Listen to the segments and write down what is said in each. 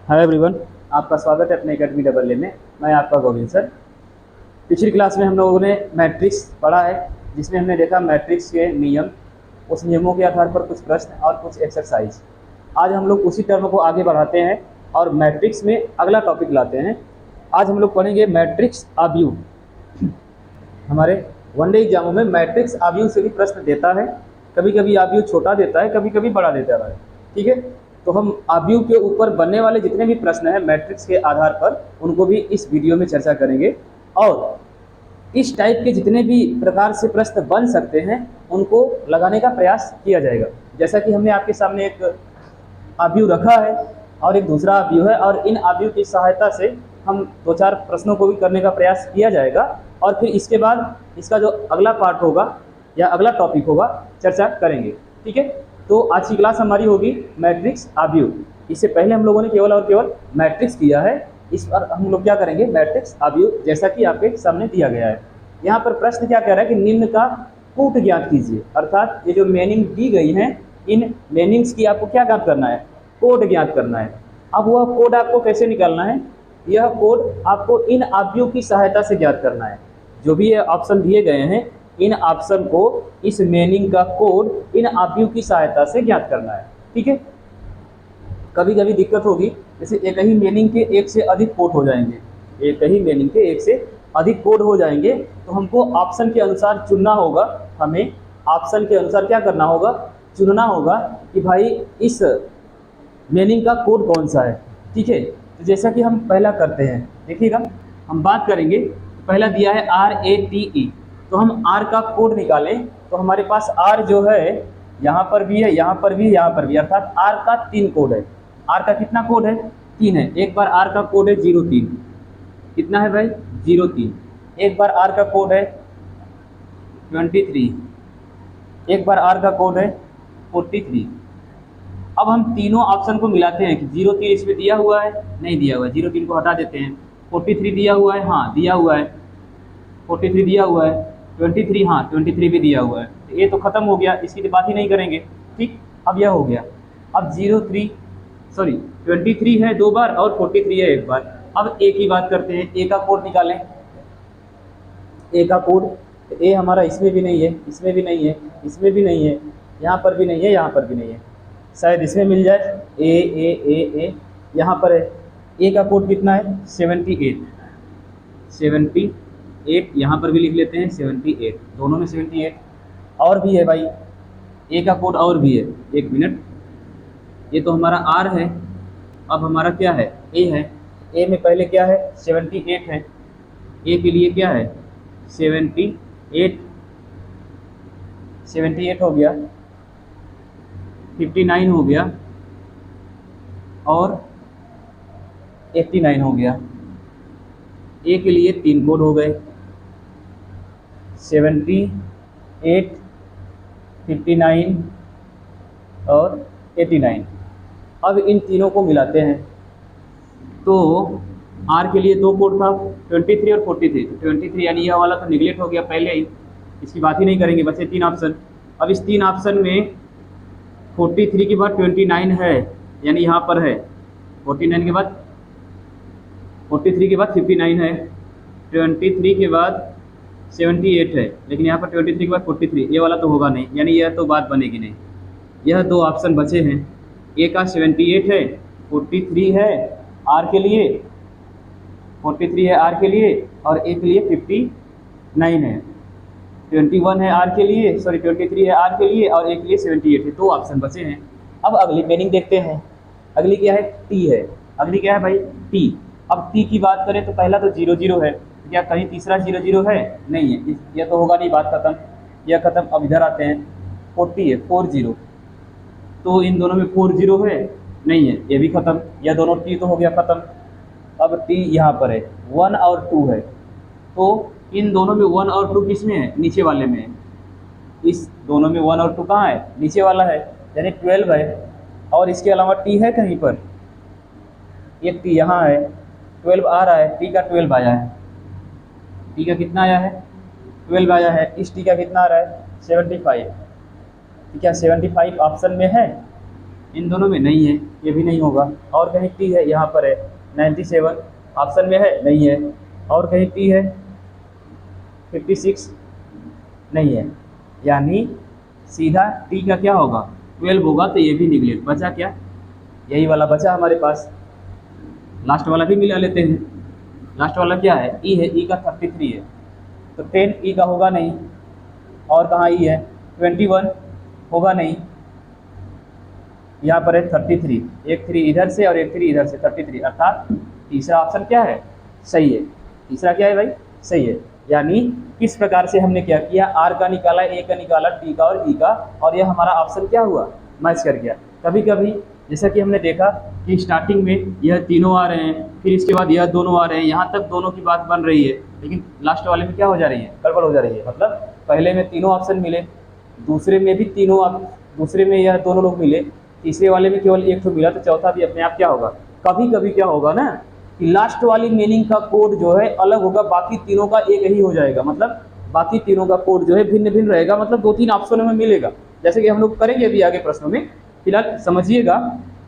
Hi everyone, आपका स्वागत है अपने एकेडमी डबल ए में। मैं आपका गोविंद सर। पिछली क्लास में हम लोगों ने मैट्रिक्स पढ़ा है, जिसमें हमने देखा मैट्रिक्स के नियम, उस नियमों के आधार पर कुछ प्रश्न और कुछ एक्सरसाइज। आज हम लोग उसी टर्म को आगे बढ़ाते हैं और मैट्रिक्स में अगला टॉपिक लाते हैं। आज हम लोग पढ़ेंगे मैट्रिक्स आव्यूह। हमारे वनडे एग्जामों में मैट्रिक्स आव्यूह से भी प्रश्न देता है। कभी कभी आव्यूह छोटा देता है, कभी कभी बड़ा देता है। ठीक है, तो हम आव्यूह के ऊपर बनने वाले जितने भी प्रश्न हैं मैट्रिक्स के आधार पर, उनको भी इस वीडियो में चर्चा करेंगे। और इस टाइप के जितने भी प्रकार से प्रश्न बन सकते हैं उनको लगाने का प्रयास किया जाएगा। जैसा कि हमने आपके सामने एक आव्यूह रखा है और एक दूसरा आव्यूह है, और इन आव्यूह की सहायता से हम दो चार प्रश्नों को भी करने का प्रयास किया जाएगा। और फिर इसके बाद इसका जो अगला पार्ट होगा या अगला टॉपिक होगा चर्चा करेंगे। ठीक है, तो आज की क्लास हमारी होगी मैट्रिक्स आव्यूह। इससे पहले हम लोगों ने केवल और केवल मैट्रिक्स किया है। इस बार हम लोग क्या करेंगे, मैट्रिक्स आव्यूह, जैसा कि आपके सामने दिया गया है। यहाँ पर प्रश्न क्या कह रहा है कि निम्न का कूट ज्ञात कीजिए, अर्थात ये जो मीनिंग दी गई है इन मीनिंग्स की आपको क्या ज्ञात करना है, कोड ज्ञात करना है। अब वह कोड आपको कैसे निकालना है, यह कोड आपको इन आव्यूह की सहायता से ज्ञात करना है। जो भी ये ऑप्शन दिए गए हैं, इन ऑप्शन को, इस मीनिंग का कोड इन आव्यूह की सहायता से ज्ञात करना है। ठीक है, कभी कभी दिक्कत होगी, जैसे एक ही मीनिंग के एक से अधिक कोड हो जाएंगे, एक ही मीनिंग के एक से अधिक कोड हो जाएंगे, तो हमको ऑप्शन के अनुसार चुनना होगा। हमें ऑप्शन के अनुसार क्या करना होगा, चुनना होगा कि भाई इस मीनिंग का कोड कौन सा है। ठीक है, तो जैसा कि हम पहला करते हैं, देखिएगा हम बात करेंगे। पहला दिया है RATE, तो हम R का कोड निकालें तो हमारे पास R जो है यहाँ पर भी है, यहाँ पर भी, यहाँ पर भी, अर्थात R का 3 कोड है। R का कितना कोड है, 3 है। एक बार R का कोड है 03, कितना है भाई 03। एक बार R का कोड है 23, एक बार R का कोड है 43। अब हम तीनों ऑप्शन को मिलाते हैं कि 03 इसमें दिया हुआ है, नहीं दिया हुआ है, 03 को हटा देते हैं। 43 दिया हुआ है, हाँ दिया हुआ है, 43 दिया हुआ है। 23, हाँ 23 भी दिया हुआ है। तो ये तो खत्म हो गया, इसकी तो बात ही नहीं करेंगे। ठीक, अब यह हो गया। अब 23 है 2 बार और 43 है 1 बार। अब ए की बात करते हैं, ए का कोड निकालें। ए का कोड, तो ए हमारा इसमें भी नहीं है, इसमें भी नहीं है, इसमें भी नहीं है, यहाँ पर भी नहीं है, यहाँ पर भी नहीं है, शायद इसमें मिल जाए। ए यहाँ पर है। ए का कोड कितना है 78, 78, यहाँ पर भी लिख लेते हैं 78, दोनों में 78। और भी है भाई, ए का कोड और भी है, 1 मिनट। ये तो हमारा आर है, अब हमारा क्या है, ए है। ए में पहले क्या है 78 है, ए के लिए क्या है 78, 78 हो गया, 59 हो गया और 89 हो गया। ए के लिए 3 कोड हो गए, 78, 59 और 89। अब इन तीनों को मिलाते हैं तो आर के लिए 2 कोड था 23 और 43। तो 23 यानी यह वाला तो निगलेक्ट हो गया पहले ही, इसकी बात ही नहीं करेंगे, बचे 3 ऑप्शन। अब इस 3 ऑप्शन में 43 के बाद 29 है, यानी यहाँ पर है 49 के बाद, 43 के बाद 59 है, 23 के बाद 78 है, लेकिन यहाँ पर 23 के बाद 43, ये वाला तो होगा नहीं, यानी यह तो बात बनेगी नहीं। यह 2 ऑप्शन बचे हैं, ए का 78 है, 43 है आर के लिए, 43 है आर के लिए, और ए के लिए 59 है, 21 है आर के लिए, 23 है आर के लिए, और ए के लिए 78 है। 2 ऑप्शन बचे हैं। अब अगली मीनिंग देखते हैं। अगली क्या है, टी है। अगली क्या है भाई, टी। अब टी की बात करें तो पहला तो 00 है, क्या कहीं तीसरा 00 है, नहीं है, यह तो होगा नहीं, बात खत्म, यह खत्म। अब इधर आते हैं, 40 है, 40, तो इन दोनों में 40 है, नहीं है, ये भी खत्म, यह दोनों टी तो हो गया खत्म। अब टी यहाँ पर है, 1 और 2 है, तो इन दोनों में 1 और 2 किस में है, नीचे वाले में है। इस दोनों में 1 और 2 कहाँ है, नीचे वाला है, यानी 12 है। और इसके अलावा टी है कहीं पर, एक टी यहाँ है, 12 आ रहा है, टी का 12 आया है, टी का कितना आया है 12 आया है। इस टी का कितना आ रहा है 75, क्या 75 ऑप्शन में है, इन दोनों में नहीं है, ये भी नहीं होगा। और कहीं टी है, यहाँ पर है 97 ऑप्शन में है, नहीं है। और कहीं टी है 56, नहीं है। यानी सीधा टी का क्या होगा 12 होगा, तो ये भी निगलेक्ट बचा। क्या यही वाला बचा हमारे पास। लास्ट वाला भी मिला लेते हैं। लास्ट वाला क्या है, ई है, ई का 33 है, तो 10 ई का होगा नहीं। और कहाँ ई है 21 होगा नहीं। यहाँ पर है 33, एक 3 इधर से और एक 3 इधर से 33, अर्थात तीसरा ऑप्शन क्या है, सही है। तीसरा क्या है भाई, सही है। यानी किस प्रकार से हमने क्या किया, आर का निकाला, ए का निकाला, टी का और ई का, और यह हमारा ऑप्शन क्या हुआ, मैच कर गया। कभी कभी जैसा कि हमने देखा कि स्टार्टिंग में यह तीनों आ रहे हैं, फिर इसके बाद यह दोनों आ रहे हैं, यहाँ तक दोनों की बात बन रही है, लेकिन लास्ट वाले में क्या हो जा रही है, गड़बड़ हो जा रही है। मतलब पहले में तीनों ऑप्शन मिले, दूसरे में भी तीनों, दूसरे में यह दोनों लोग मिले, तीसरे वाले में केवल एक तो मिला, तो चौथा भी अपने आप क्या होगा। कभी कभी क्या होगा ना कि लास्ट वाली मीनिंग का कोड जो है अलग होगा, बाकी तीनों का एक ही हो जाएगा। मतलब बाकी तीनों का कोड जो है भिन्न भिन्न रहेगा, मतलब 2-3 ऑप्शनों में मिलेगा, जैसे कि हम लोग करेंगे अभी आगे प्रश्नों में। फिलहाल समझिएगा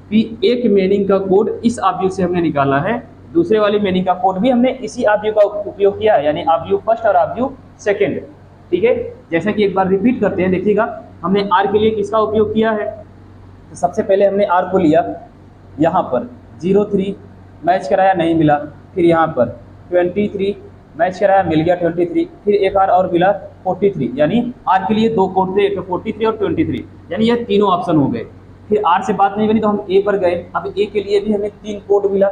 कि एक मीनिंग का कोड इस ऑब्जेक्ट से हमने निकाला है, दूसरे वाली मीनिंग का कोड भी हमने इसी ऑब्जेक्ट का उपयोग किया है, यानी ऑब्जेक्ट फर्स्ट और ऑब्जेक्ट सेकेंड। ठीक है, जैसा कि एक बार रिपीट करते हैं, देखिएगा हमने आर के लिए किसका उपयोग किया है। तो सबसे पहले हमने आर को लिया, यहाँ पर 03 मैच कराया, नहीं मिला। फिर यहाँ पर 23 मैच कराया, मिल गया 23। फिर एक और मिला 43, यानी आर के लिए दो कोड थे, एक 43 और 23, यानी ये तीनों ऑप्शन हो गए। फिर आर से बात नहीं बनी तो हम ए पर गए। अब ए के लिए भी हमें 3 कोड मिला।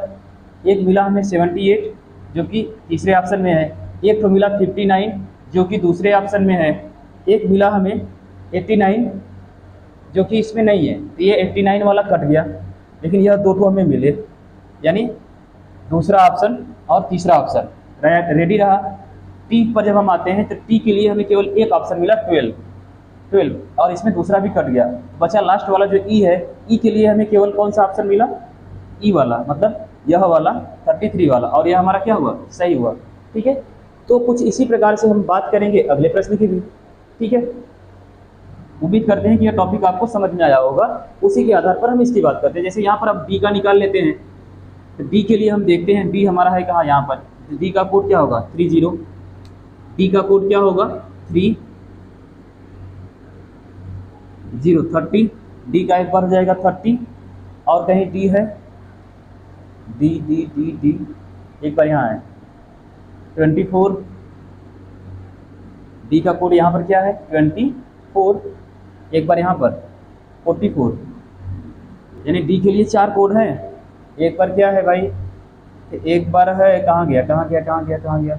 एक मिला हमें 78 जो कि तीसरे ऑप्शन में है, एक तो मिला 59 जो कि दूसरे ऑप्शन में है, एक मिला हमें 89 जो कि इसमें नहीं है, तो ये 89 वाला कट गया, लेकिन यह दो तो हमें मिले, यानी दूसरा ऑप्शन और तीसरा ऑप्शन रेडी रहा। टी पर जब हम आते हैं तो टी के लिए हमें केवल एक ऑप्शन मिला 12, और इसमें दूसरा भी कट गया, बचा लास्ट वाला जो ई है। ई के लिए हमें केवल कौन सा ऑप्शन मिला, ई वाला, मतलब यह वाला 33 वाला, और यह हमारा क्या हुआ, सही हुआ। ठीक है, तो कुछ इसी प्रकार से हम बात करेंगे अगले प्रश्न की भी। ठीक है, उम्मीद करते हैं कि यह टॉपिक आपको समझ में आया होगा। उसी के आधार पर हम इसकी बात करते हैं। जैसे यहाँ पर अब डी का निकाल लेते हैं, तो डी के लिए हम देखते हैं, डी हमारा है कहाँ, यहाँ पर। डी का कोड क्या होगा 30, डी का कोड क्या होगा 30, 30। डी का एक बार हो जाएगा 30, और कहीं डी है, डी डी डी डी एक बार यहाँ है 24। डी का कोड यहाँ पर क्या है 24, एक बार यहाँ पर 44, यानी डी के लिए 4 कोड हैं। एक बार क्या है भाई, एक बार है, कहाँ गया कहाँ गया कहाँ गया कहाँ गया,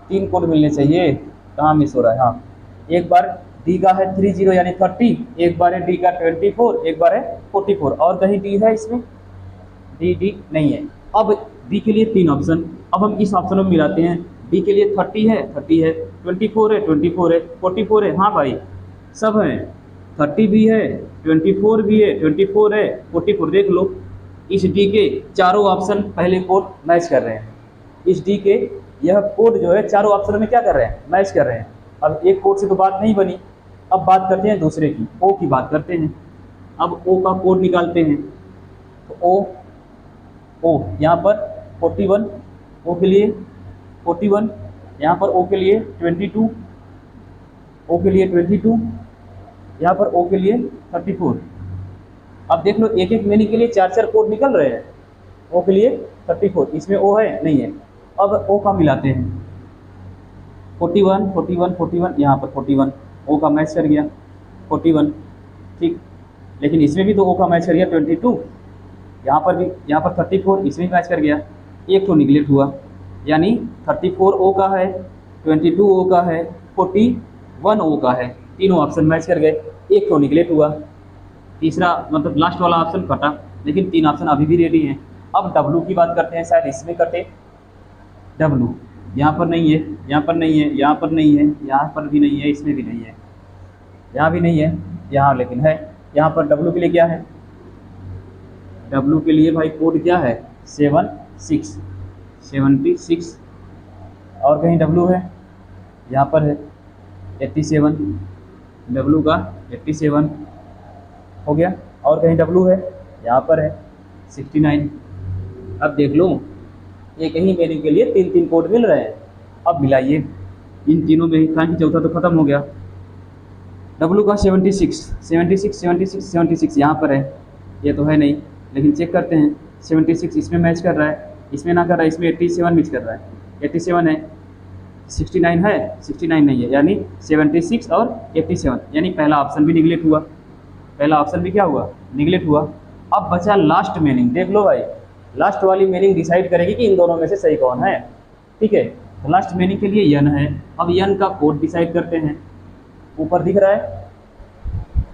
3 कोड मिलने चाहिए, कहाँ मिस हो रहा है। हाँ, एक बार डी का है 30 यानी 30, एक बार है डी का 24, एक बार है 44, और कहीं डी है इसमें, डी नहीं है। अब डी के लिए 3 ऑप्शन, अब हम इस ऑप्शन में मिलाते हैं। डी के लिए 30 है, 24 है, 24 है, 44 है, हाँ भाई सब हैं, 30 भी है, 24 भी है, 24 है, 44, देख लो इस डी के चारों ऑप्शन पहले कोड मैच कर रहे हैं। इस डी के यह कोड जो है चारों ऑप्शन में क्या कर रहे हैं, मैच कर रहे हैं। अब एक कोड से तो बात नहीं बनी, अब बात करते हैं दूसरे की, ओ की बात करते हैं। अब ओ का कोड निकालते हैं, तो ओ यहाँ पर 41, ओ के लिए 41, यहाँ पर ओ के लिए 22, ओ के लिए 22, यहाँ पर ओ के लिए 34। अब देख लो एक एक मीनिंग के लिए 4-4 कोड निकल रहे हैं। ओ के लिए 34, इसमें ओ है नहीं है। अब ओ का मिलाते हैं, 41 41 41, यहाँ पर 41 ओ का मैच कर गया 41, ठीक। लेकिन इसमें भी तो ओ का मैच कर गया 22, यहाँ पर भी, यहाँ पर 34 इसमें मैच कर गया, एक तो निगलेक्ट हुआ, यानी 34 ओ का है, 22 ओ का है, 41 ओ का है, तीनों ऑप्शन मैच कर गए, एक तो निगलेक्ट हुआ, तीसरा मतलब लास्ट वाला ऑप्शन कटा, लेकिन 3 ऑप्शन अभी भी रेडी हैं। अब डब्लू की बात करते हैं, शायद इसमें कटे डब्लू, यहाँ पर नहीं है, यहाँ पर नहीं है, यहाँ पर नहीं है, यहाँ पर भी नहीं है, इसमें भी नहीं है, यहाँ भी नहीं है, यहाँ लेकिन है। यहाँ पर डब्लू के लिए क्या है, डब्लू के लिए भाई कोड क्या है 76, और कहीं डब्लू है, यहाँ पर है 87, डब्लू का 87 हो गया। और कहीं डब्लू है, यहाँ पर है 69। अब देख लो एक ही मीनिंग के लिए 3 कोड मिल रहे हैं। अब मिलाइए इन तीनों में, कहाँ की चौथा तो खत्म हो गया। डब्लू का 76 76 76 76 यहाँ पर है, ये तो है नहीं, लेकिन चेक करते हैं। 76 इसमें मैच कर रहा है, इसमें ना कर रहा है, इसमें 87 मैच कर रहा है, 87 है। 69 है, 69 नहीं है, यानी 76 और 87, यानी पहला ऑप्शन भी निगलेक्ट हुआ, पहला ऑप्शन भी क्या हुआ, निगलेक्ट हुआ। अब बचा लास्ट मीनिंग, देख लो भाई, लास्ट वाली मीनिंग डिसाइड करेगी कि इन दोनों में से सही कौन है। ठीक है, तो लास्ट मीनिंग के लिए यन है। अब यन का कोड डिसाइड करते हैं, ऊपर दिख रहा है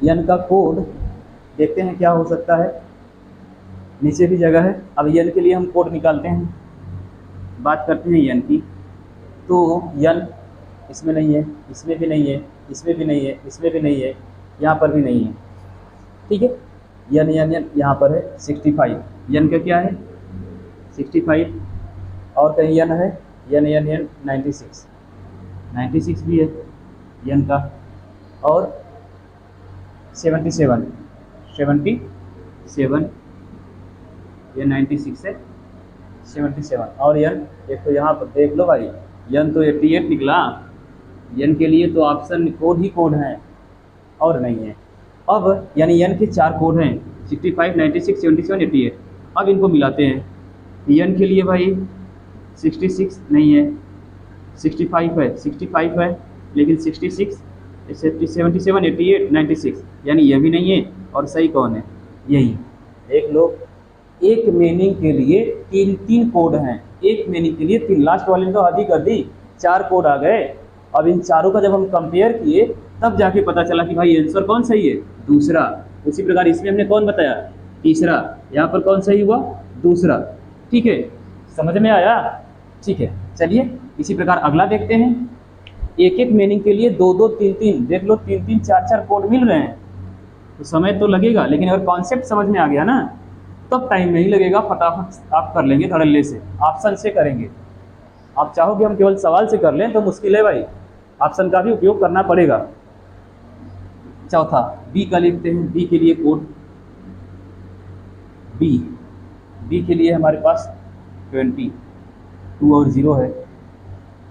यन का कोड, देखते हैं क्या हो सकता है, नीचे भी जगह है। अब यन के लिए हम कोड निकालते हैं, बात करते हैं यन की। तो यन इसमें नहीं है, इसमें भी नहीं है, इसमें भी नहीं है, इसमें भी नहीं है, यहाँ पर भी नहीं है। ठीक है, यन यन यन यहाँ पर है 65, यन का क्या है 65, और कहीं यन है, यन यन यन 96, 96 भी है यन का, और 77 77, ये 96 है, 77 और यन। एक तो यहाँ पर देख लो भाई, यन तो 88 निकला, यन के लिए तो ऑप्शन कोड ही कोड है और नहीं है। अब यानी यन के 4 कोड हैं, 65 96 77 88। अब इनको मिलाते हैं, यन के लिए भाई 66 नहीं है, 65 है, 65 है, लेकिन 66 77 88 96, यानी ये भी नहीं है। और सही कौन है, यही। देख लो एक मीनिंग के लिए 3 कोड हैं, एक मीनिंग के लिए 3, लास्ट वाले ने तो हद ही कर दी, 4 कोड आ गए। अब इन चारों का जब हम कंपेयर किए तब जाके पता चला कि भाई आंसर कौन सही है, दूसरा। उसी प्रकार इसमें हमने कौन बताया, तीसरा। यहाँ पर कौन सही हुआ, दूसरा। ठीक है, समझ में आया। ठीक है, चलिए इसी प्रकार अगला देखते हैं। एक एक मीनिंग के लिए 2 3 3, देख लो 3 3 4 4 कोड मिल रहे हैं, तो समय तो लगेगा, लेकिन अगर कॉन्सेप्ट समझ में आ गया ना तब टाइम नहीं लगेगा, फटाफट आप कर लेंगे, धड़ल्ले से ऑप्शन से करेंगे। आप चाहो कि हम केवल सवाल से कर लें तो मुश्किल है भाई, ऑप्शन का भी उपयोग करना पड़ेगा। चौथा बी का लिखते हैं, बी के लिए कोड, बी के लिए हमारे पास 20, 2 और 0 है,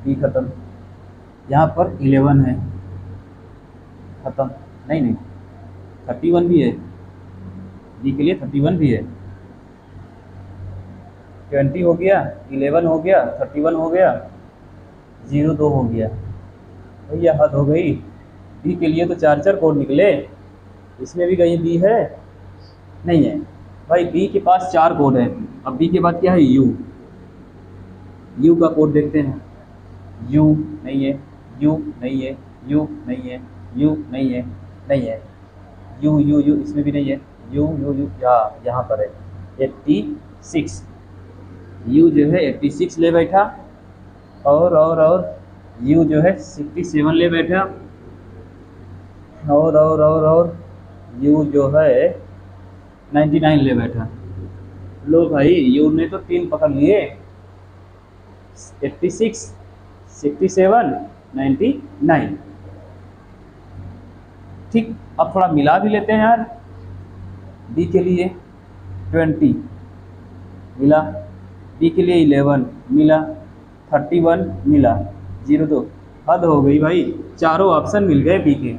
बी खत्म। यहाँ पर 11 है, खत्म, नहीं 31 भी है, बी के लिए 31 भी है। 20 हो गया, 11 हो गया, 31 हो गया, 0 2 हो गया, भैया हद हो गई। बी के लिए तो 4 4 कोड निकले, इसमें भी कहीं बी है, नहीं है भाई, बी के पास 4 कोड है। अब बी के बाद क्या है, यू का कोड देखते हैं, यू नहीं है, यू नहीं है, यू नहीं है, यू नहीं है, नहीं है, यू यू यू इसमें भी नहीं है, यू यू यू यहाँ पर है 86, यू जो है 86 ले बैठा, और यू जो है 67 ले बैठा, और यू जो है 99 ले बैठा। लो भाई, यू ने तो 3 पकड़ लिए, 86 67 99। ठीक, अब थोड़ा मिला भी लेते हैं यार। बी के लिए 20 मिला, बी के लिए 11 मिला, 31 मिला, 0 2, हद हो गई भाई, चारों ऑप्शन मिल गए बी के।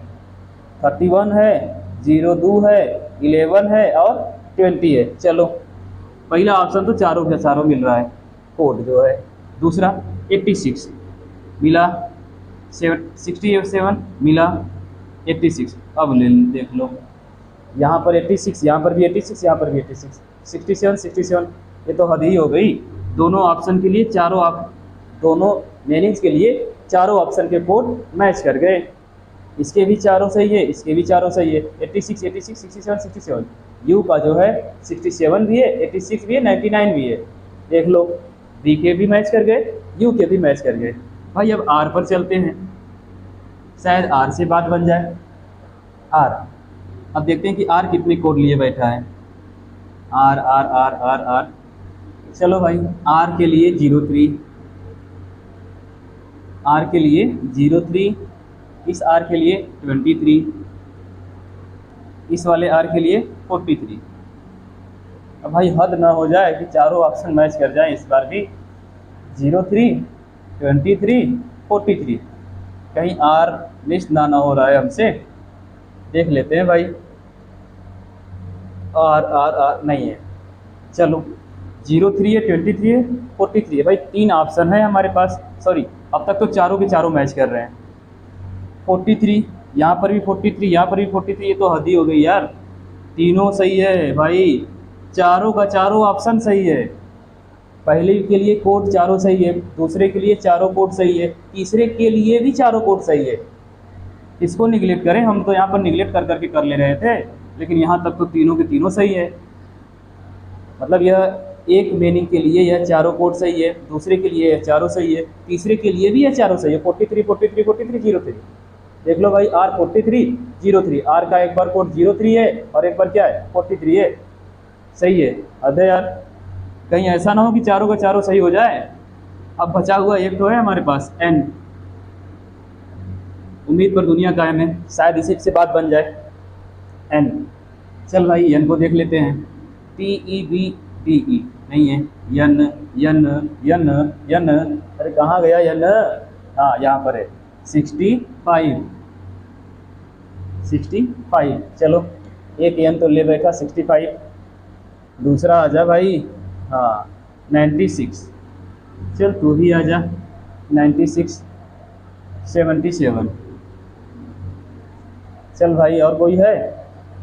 31 है, 0 2 है, 11 है और 20 है। चलो पहला ऑप्शन तो चारों के चारों मिल रहा है, कोड जो है। दूसरा 86 मिला, 67 मिला, 86। अब ले देख लो, यहाँ पर 86, यहाँ पर भी 86, यहाँ पर भी 86, 67 67, ये तो हद ही हो गई। दोनों ऑप्शन के लिए दोनों मीनिंग्स के लिए चारों ऑप्शन के कोड मैच कर गए। इसके भी चारों सही है, इसके भी चारों सही है, 86 86 67 67। यू का जो है 67 भी है, 86 भी है, 99 भी है। देख लो, बी के भी मैच कर गए, यू के भी मैच कर गए। भाई अब आर पर चलते हैं, शायद आर से बात बन जाए। आर, अब देखते हैं कि आर कितने कोड लिए बैठा है। R R R R R, चलो भाई, आर के लिए 03, आर के लिए 03, इस आर के लिए 23, इस वाले आर के लिए 43। अब भाई हद ना हो जाए कि चारों ऑप्शन मैच कर जाएं इस बार भी। 03, 23, 43, कहीं आर मिस ना हो रहा है हमसे। देख लेते हैं भाई। आर नहीं है। चलो 03 है, 23 है, 43 है भाई। तीन ऑप्शन है हमारे पास। सॉरी, अब तक तो चारों के चारों मैच कर रहे हैं। 43, यहाँ पर भी 43, यहाँ पर भी 43, ये तो हद ही हो गई यार। तीनों सही है भाई, चारों का चारों ऑप्शन सही है। पहले के लिए कोड चारों सही है, दूसरे के लिए चारों कोड सही है, तीसरे के लिए भी चारों कोड सही है। इसको निगलेक्ट करें, हम तो यहाँ पर निगलेक्ट कर करके कर ले रहे थे, लेकिन यहाँ तक तो तीनों के तीनों सही है। मतलब यह एक मीनिंग के लिए यह चारों कोड सही है, दूसरे के लिए यह चारों सही है, तीसरे के लिए भी यह चारों सही है। 43, 43, 43, 03। देख लो भाई, R 43, 03, R का एक बार कोड 03 है और एक बार क्या है 43 है। सही है। अरे यार, कहीं ऐसा ना हो कि चारों का चारों सही हो जाए। अब बचा हुआ एक तो है हमारे पास N। उम्मीद पर दुनिया कायम है, शायद इसी से बात बन जाए। N, चल भाई N को देख लेते हैं। TEBTE नहीं है। यन यन यन यन, अरे कहाँ गया यन? हाँ यहाँ पर है। 65, 65। चलो एक एन तो ले बैठा 65। दूसरा आजा भाई। हाँ 96। चल तू भी आजा 96, 77। चल भाई और कोई है?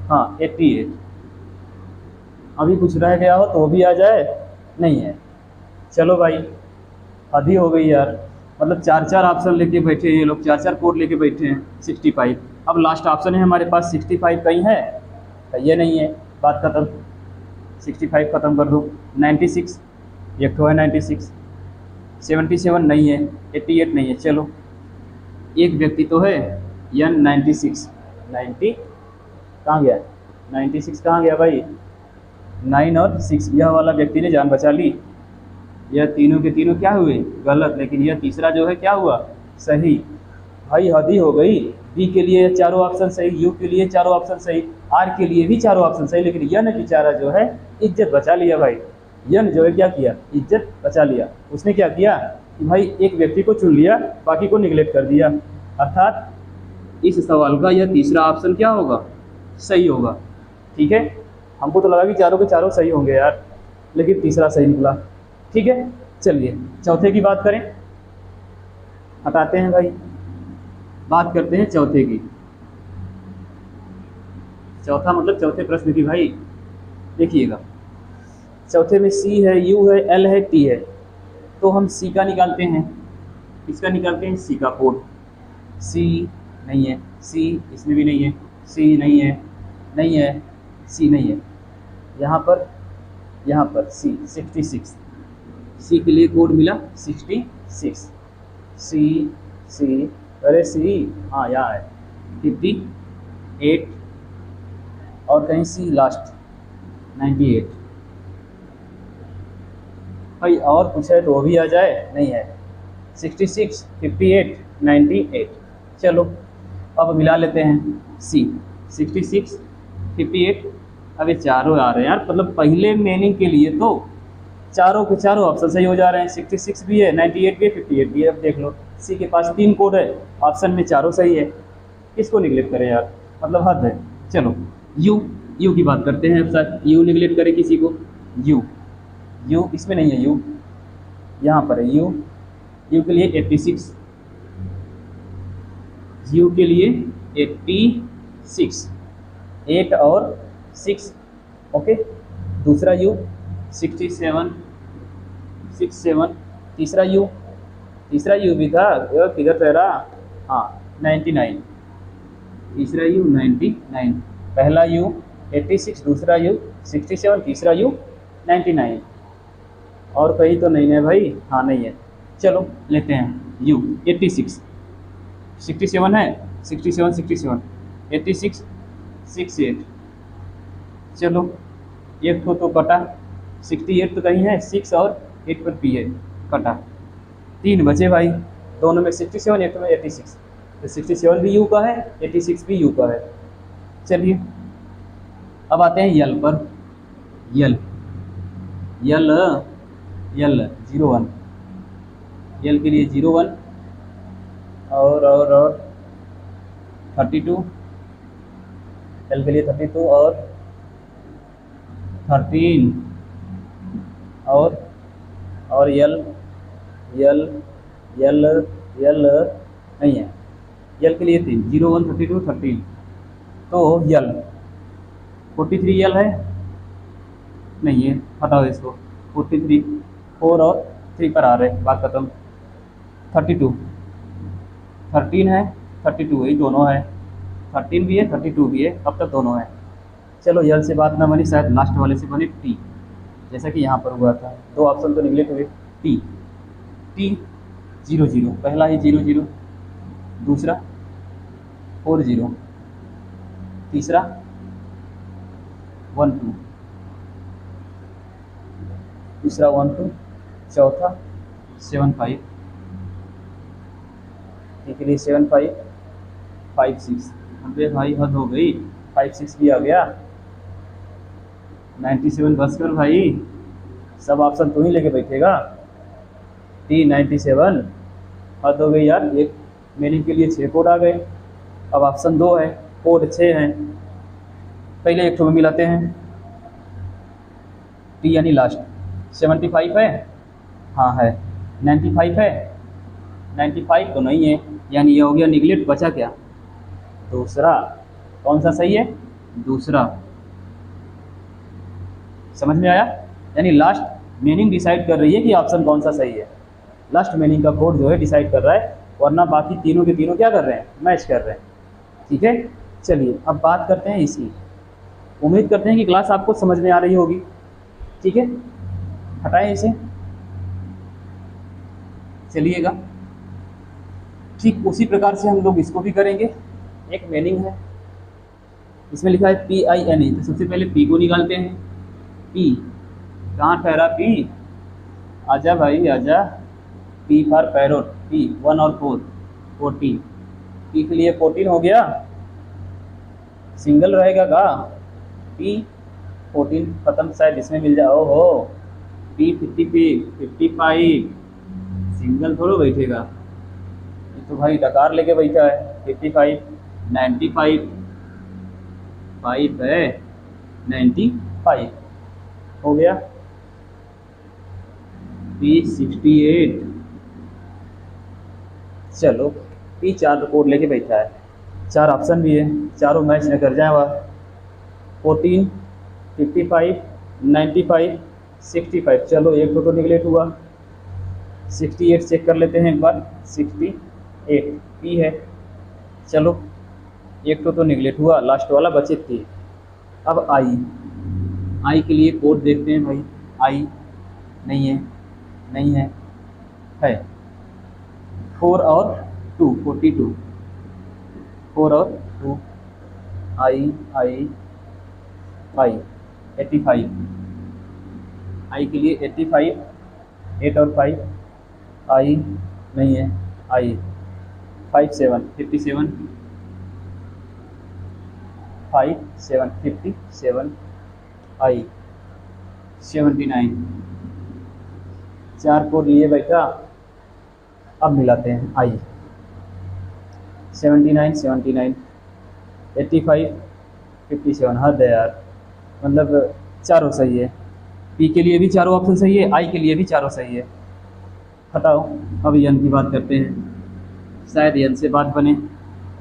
हाँ 88। अभी कुछ रह गया हो तो वो भी आ जाए। नहीं है। चलो भाई, हद ही हो गई यार। मतलब चार चार ऑप्शन लेके बैठे हैं ये लोग, चार चार कोड लेके बैठे हैं। 65। अब लास्ट ऑप्शन है हमारे पास 65, कहीं है? ये नहीं है, बात खत्म। 65 ख़त्म कर दो। 96, एक तो है 96। 77 नहीं है। 88 नहीं है। चलो एक व्यक्ति तो है, यन 96। 90 कहाँ गया? 96 कहाँ गया भाई? 9 और 6, यह वाला व्यक्ति ने जान बचा ली। यह तीनों के तीनों क्या हुए? गलत। लेकिन यह तीसरा जो है क्या हुआ? सही। भाई हद ही हो गई। बी के लिए चारों ऑप्शन सही, यू के लिए चारों ऑप्शन सही, आर के लिए भी चारों ऑप्शन सही, लेकिन यन बेचारा जो है इज्जत बचा लिया भाई। यन जो है क्या किया? इज्जत बचा लिया। उसने क्या किया कि भाई एक व्यक्ति को चुन लिया, बाकी को निगलेक्ट कर दिया। अर्थात इस सवाल का यह तीसरा ऑप्शन क्या होगा? सही होगा। ठीक है, हमको तो लगा कि चारों के चारों सही होंगे यार, लेकिन तीसरा सही निकला। ठीक है, चलिए चौथे की बात करें। हटाते हैं भाई, बात करते हैं चौथे की। चौथा मतलब चौथे प्रश्न की भाई। देखिएगा, चौथे में सी है, यू है, एल है, टी है। तो हम सी का निकालते हैं। किसका निकालते हैं? सी का कोड। सी नहीं है, सी इसमें भी नहीं है, सी नहीं है, नहीं है, सी नहीं है। यहाँ पर सी 66। सी के लिए कोड मिला 66। सी, अरे सी, हाँ यहाँ है 58, और कहीं सी लास्ट 98। भाई और कुछ है तो वो भी आ जाए। नहीं है। 66, 58, 98। चलो अब मिला लेते हैं। सी 66, 58। अब ये चारों आ रहे हैं यार, मतलब पहले मीनिंग के लिए तो चारों के चारों ऑप्शन सही हो जा रहे हैं। 66 भी है, 98 भी है, 58 भी है। अब देख लो, सी के पास 3 कोड है, ऑप्शन में चारों सही है। किसको निगलेक्ट करें यार, मतलब हद है। चलो यू की बात करते हैं। अब सर यू निगलेक्ट करें किसी को? यू इसमें नहीं है, यू यहाँ पर है। यू के लिए 86, यू के लिए 86, 8 और 6। ओके, दूसरा यू 67, 67। तीसरा यू भी था, किधर ठहरा? हाँ 99। तीसरा यू 99, पहला यू 86, दूसरा यू 67, तीसरा यू 99। और कहीं तो नहीं है भाई? हाँ नहीं है। चलो लेते हैं यू 86, 67 है, 67, 67, 86, 68। चलो एक तो कटा। 68 तो कहीं है, 6 और 8 पर पी है, कटा। 3 बचे भाई, दोनों में 67, एक में 86। तो 67 भी यू का है, 86 भी यू का है। चलिए अब आते हैं यल पर। यल यल यल 01, यल के लिए 01 और 32, यल के लिए 32 और 13 और यल यल यल यल नहीं है, यल के लिए 3, 01, 32, 13, तो यल 43 यल है, नहीं है, हटाओ इसको। 43, 4 और 3 पर आ रहे, बात खत्म। 32, 13 है, 32 है, दोनों है, 13 भी है 32 भी है, अब तक दोनों है। चलो यल से बात ना बनी, शायद लास्ट वाले से बनी टी, जैसा कि यहाँ पर हुआ था। दो ऑप्शन तो निगलेक्ट हुए। टी टी 00, पहला ही 00, दूसरा 40, तीसरा 12, तीसरा 12, चौथा 75, टी के लिए 75, 56। अबे भाई हद हो गई, 56 भी आ गया। 97 बस कर भाई, सब ऑप्शन तू ही लेके बैठेगा। टी 97, हद हो गई यार। एक मीनिंग के लिए 6 कोड आ गए, अब ऑप्शन 2 है, कोड 6 हैं। पहले एक ठो में मिलाते हैं, टी यानी लास्ट। 75 है, हाँ है। 95 है, 95 तो नहीं है, यानी ये हो गया निगलेक्ट। बचा क्या? दूसरा। कौन सा सही है? दूसरा। समझ में आया? यानी लास्ट मीनिंग डिसाइड कर रही है कि ऑप्शन कौन सा सही है। लास्ट मीनिंग का कोड जो है डिसाइड कर रहा है, वरना बाकी तीनों के तीनों क्या कर रहे हैं? मैच कर रहे हैं। ठीक है, चलिए अब बात करते हैं इसकी। उम्मीद करते हैं कि क्लास आपको समझ में आ रही होगी। ठीक है, हटाएं इसे, चलिएगा। ठीक उसी प्रकार से हम लोग इसको भी करेंगे। एक मीनिंग है, इसमें लिखा है PINE, तो सबसे पहले पी को निकालते हैं। पी कहाँ ठहरा? पी, आजा भाई आजा। पी फॉर पैरोट, पी 1 और 4, 14। पी के लिए 14 हो गया, सिंगल रहेगा का? पी 14 खत्म, शायद इसमें मिल जाओ हो। पी 55, सिंगल थोड़ा बैठेगा, ये तो भाई डकार लेके बैठा है। 55, 95, 5 है, 95 हो गया। पी 68, चलो पी 4 कोड लेके बैठा है, 4 ऑप्शन भी है, चारों मैच न कर जाए वह। 14, 55, 95, 65, चलो एक तो निगलेक्ट हुआ। 68 चेक कर लेते हैं एक बार। 68 पी है, चलो एक तो निगलेक्ट हुआ, लास्ट वाला बचे थे। अब आई के लिए कोड देखते हैं भाई। आई नहीं है, नहीं है, है 4 और 2, 42, 4 और 2, आई 85, आई के लिए 85, 8 और 5, आई नहीं है, आई 57, 57, 57, आई 79। 4 को लिए बैठा, अब मिलाते हैं। आई 79, 79, 85, 57, हद है यार, मतलब चारों सही है। पी के लिए भी चारों ऑप्शन सही है, आई के लिए भी चारों सही है। हटाओ, अब यन की बात करते हैं, शायद यन से बात बने।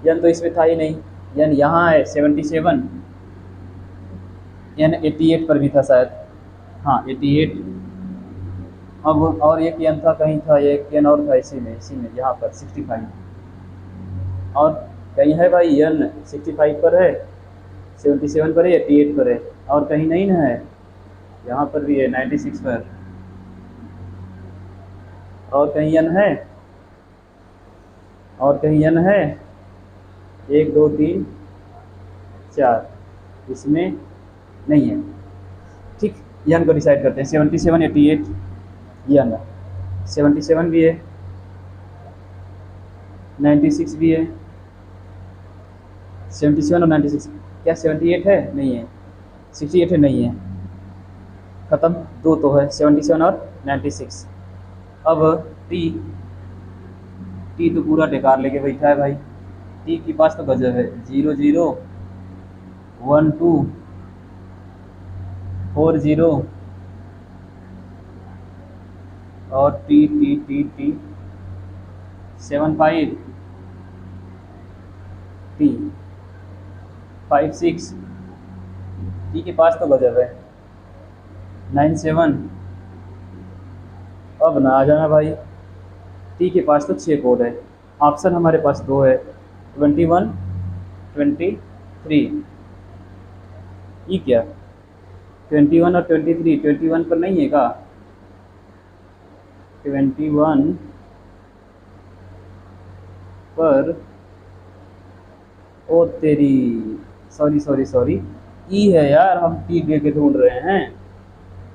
यन तो इसमें था ही नहीं, यन यहाँ है 77, यन 88 पर भी था शायद, हाँ 88। अब और एक यन था, कहीं था एक यन और था, इसी में यहाँ पर 65, और कहीं है भाई यन 65 पर है, 77 पर है, 88 पर है, और कहीं नहीं ना है। यहाँ पर भी है 96 पर, और कहीं यन है, और कहीं यन है, 1 2 3 4, इसमें नहीं है। ठीक, यन को डिसाइड करते हैं। 77, 88 यन, 77 भी है, 96 भी है। 77 और 96, क्या 78 है? नहीं है, 68 नहीं है, ख़त्म। दो तो है, 77 और 96। अब टी, टी तो पूरा बेकार लेके बैठा है भाई। टी के पास तो गजब है, 00 12 40 और T T T T 75 T 56। T के पास तो गजब है, 97। अब ना आ जाना भाई, टी के पास तो 6 कोड है। ऑप्शन हमारे पास दो है, 21 23। ये क्या, 21 और 23, 21 पर नहीं है का? 21 पर, ओ तेरी, सॉरी सॉरी सॉरी, ई है यार, हम टी दे के ढूंढ रहे हैं।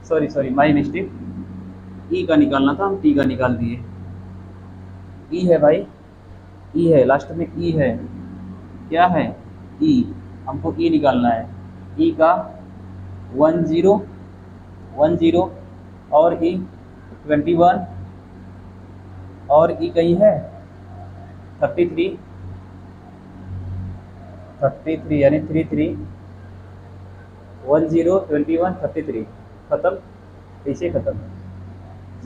Sorry sorry, my mistake. E का निकालना था, हम टी का निकाल दिए। ई है भाई, ई है, लास्ट में ई है। क्या है? ई। हमको ई निकालना है। ई का 10 10 और ई 21 और ई कहीं है 33 33 यानी 33 10 21 33। ख़त्म, ऐसे ख़त्म।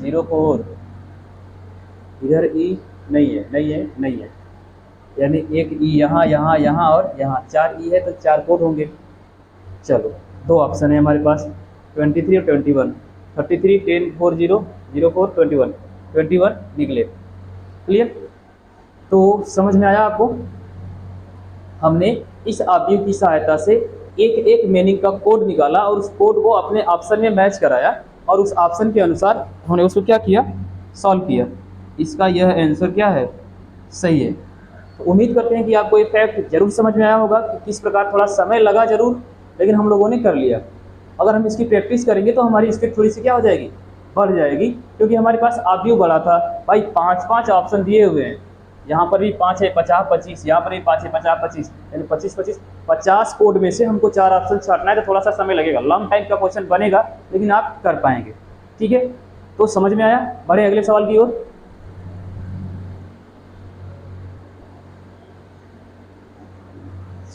04 इधर ई नहीं है, नहीं है, नहीं है, यानी एक ई यहाँ यहाँ यहाँ और यहाँ, 4 ई है तो 4 कोड होंगे। चलो, दो ऑप्शन है हमारे पास, 23 और 21। 33 10 40 04 21, 21 निकले। क्लियर? तो समझ में आया आपको? हमने इस ऑब्जेक्ट की सहायता से एक एक मीनिंग का कोड निकाला और उस कोड को अपने ऑप्शन में मैच कराया और उस ऑप्शन के अनुसार हमने उसको क्या किया, सॉल्व किया। इसका यह आंसर क्या है, सही है। तो उम्मीद करते हैं कि आपको ये फैक्ट जरूर समझ में आया होगा कि किस प्रकार, थोड़ा समय लगा जरूर, लेकिन हम लोगों ने कर लिया। अगर हम इसकी प्रैक्टिस करेंगे तो हमारी स्पीड थोड़ी सी क्या हो जाएगी, बढ़ जाएगी, क्योंकि हमारे पास ऑब्जेक्ट बड़ा था भाई। 5 ऑप्शन दिए हुए हैं, यहाँ पर भी 5 है 50 25, यहाँ पर भी 5 है 50 25, यानी 25 25 50 कोड में से हमको 4 ऑप्शन छांटना है। तो थोड़ा सा समय लगेगा, लॉन्ग टाइम का क्वेश्चन बनेगा, लेकिन आप कर पाएंगे। ठीक है, तो समझ में आया? बढ़े अगले सवाल की ओर।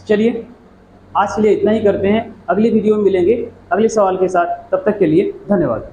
चलिए, आज के लिए इतना ही करते हैं, अगली वीडियो में मिलेंगे अगले सवाल के साथ। तब तक के लिए धन्यवाद।